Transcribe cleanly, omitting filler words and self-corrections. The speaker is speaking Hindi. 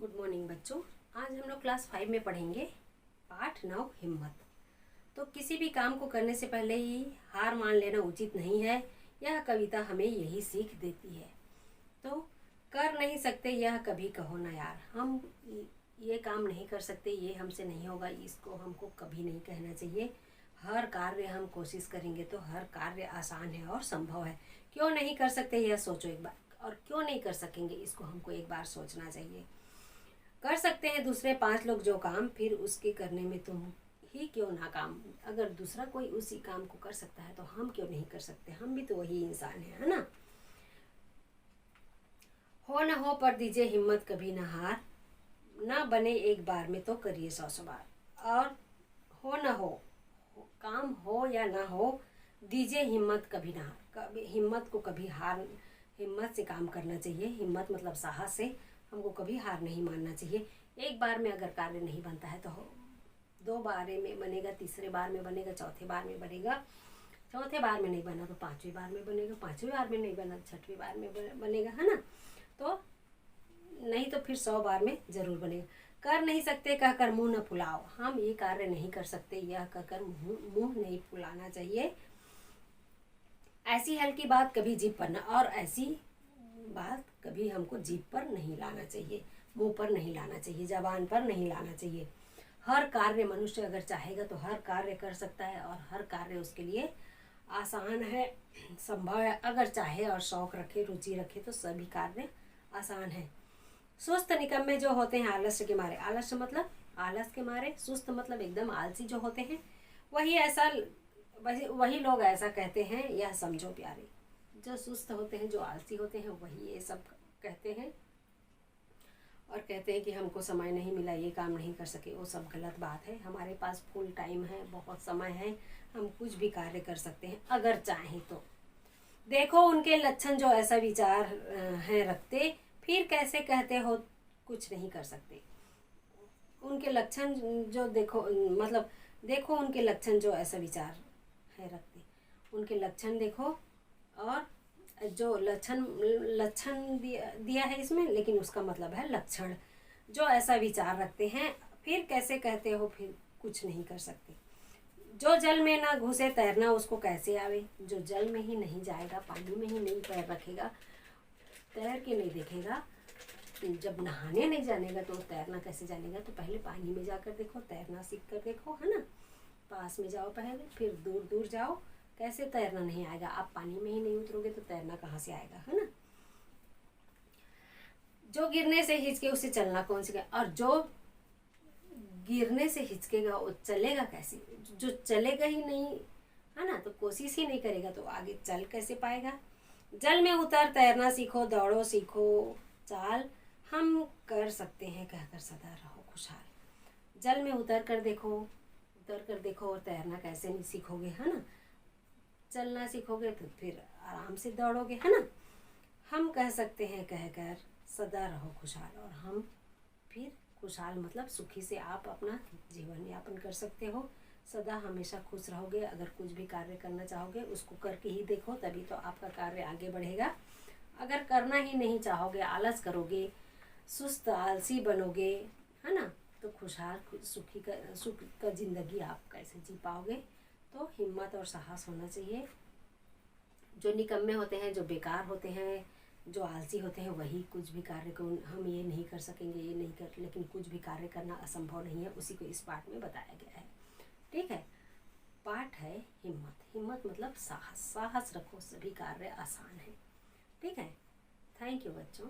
गुड मॉर्निंग बच्चों। आज हम लोग क्लास 5 में पढ़ेंगे पाठ 9 हिम्मत। तो किसी भी काम को करने से पहले ही हार मान लेना उचित नहीं है। यह कविता हमें यही सीख देती है। तो कर नहीं सकते यह कभी कहो ना यार, हम ये काम नहीं कर सकते, ये हमसे नहीं होगा, इसको हमको कभी नहीं कहना चाहिए। हर कार्य हम कोशिश करेंगे तो हर कार्य आसान है और संभव है। क्यों नहीं कर सकते यह सोचो एक बार, और क्यों नहीं कर सकेंगे इसको हमको एक बार सोचना चाहिए। कर सकते हैं दूसरे 5 लोग जो काम, फिर उसके करने में तुम ही क्यों नाकाम। अगर दूसरा कोई उसी काम को कर सकता है तो हम क्यों नहीं कर सकते, हम भी तो वही इंसान है ना। हो न हो पर दीजिए हिम्मत कभी न हार, ना बने एक बार में तो करिए 100 बार। और हो न हो, काम हो या ना हो, दीजिए हिम्मत कभी ना हार। कभी हिम्मत को कभी हार, हिम्मत से काम करना चाहिए। हिम्मत मतलब साहस से, हमको कभी हार नहीं मानना चाहिए। एक बार में अगर कार्य नहीं बनता है तो 2 बार में बनेगा, तीसरे बार में बनेगा, चौथे बार में बनेगा, चौथे बार में नहीं बना तो 5वीं बार में बनेगा, 5वीं बार में नहीं बना तो 6वीं बार में बनेगा, है ना। तो नहीं तो फिर 100 बार में जरूर बनेगा। कर नहीं सकते कहकर मुंह न फुलाओ, हम ये कार्य नहीं कर सकते यह कहकर मुंह नहीं फुलाना चाहिए। ऐसी हल्की बात कभी जीभ पर न, और ऐसी बात कभी हमको जीभ पर नहीं लाना चाहिए, मुंह पर नहीं लाना चाहिए, जबान पर नहीं लाना चाहिए। हर कार्य मनुष्य अगर चाहेगा तो हर कार्य कर सकता है, और हर कार्य उसके लिए आसान है, संभव है। अगर चाहे और शौक रखे, रुचि रखे तो सभी कार्य आसान है। सुस्त निकम्मे जो होते हैं आलस्य के मारे, आलस्य मतलब आलस के मारे, सुस्त मतलब एकदम आलसी जो होते हैं, वही लोग ऐसा कहते हैं, यह समझो प्यारे। जो सुस्त होते हैं, जो आलसी होते हैं, वही ये सब कहते हैं और कहते हैं कि हमको समय नहीं मिला, ये काम नहीं कर सके। वो सब गलत बात है। हमारे पास फुल टाइम है, बहुत समय है, हम कुछ भी कार्य कर सकते हैं अगर चाहें तो। देखो उनके लक्षण जो ऐसा विचार हैं रखते, फिर कैसे कहते हो कुछ नहीं कर सकते। उनके लक्षण जो देखो, मतलब देखो उनके लक्षण जो ऐसा विचार है रखते, उनके लक्षण देखो। और जो लक्षण दिया है इसमें, लेकिन उसका मतलब है लक्षण। जो ऐसा विचार रखते हैं, फिर कैसे कहते हो फिर कुछ नहीं कर सकते। जो जल में ना घुसे तैरना उसको कैसे आवे। जो जल में ही नहीं जाएगा, पानी में ही नहीं पैर रखेगा, तैर के नहीं देखेगा, जब नहाने नहीं जानेगा तो तैरना कैसे जानेगा। तो पहले पानी में जाकर देखो, तैरना सीख कर देखो, है ना। पास में जाओ पहले, फिर दूर दूर जाओ। कैसे तैरना नहीं आएगा, आप पानी में ही नहीं उतरोगे तो तैरना कहाँ से आएगा, है ना। जो गिरने से हिचके उसे चलना कौन सिखाए, और जो गिरने से हिचकेगा वो चलेगा कैसे। जो चलेगा ही नहीं, है ना, तो कोशिश ही नहीं करेगा तो आगे चल कैसे पाएगा। जल में उतर तैरना सीखो, दौड़ो सीखो चाल, हम कर सकते हैं कहकर सदा रहो खुशहाल। जल में उतर कर देखो और तैरना कैसे नहीं सीखोगे, है ना। चलना सीखोगे तो फिर आराम से दौड़ोगे, है ना। हम कह सकते हैं कहकर सदा रहो खुशहाल, और हम फिर खुशहाल मतलब सुखी से आप अपना जीवन यापन कर सकते हो। सदा हमेशा खुश रहोगे। अगर कुछ भी कार्य करना चाहोगे उसको करके ही देखो, तभी तो आपका कार्य आगे बढ़ेगा। अगर करना ही नहीं चाहोगे, आलस करोगे, सुस्त आलसी बनोगे, है ना, तो खुशहाल सुख का जिंदगी आप कैसे जी पाओगे। तो हिम्मत और साहस होना चाहिए। जो निकम्मे होते हैं, जो बेकार होते हैं, जो आलसी होते हैं, वही कुछ भी कार्य को हम ये नहीं कर सकेंगे, ये नहीं कर, लेकिन कुछ भी कार्य करना असंभव नहीं है। उसी को इस पाठ में बताया गया है। ठीक है। पाठ है हिम्मत। हिम्मत मतलब साहस, साहस रखो, सभी कार्य आसान है। ठीक है। थैंक यू बच्चों।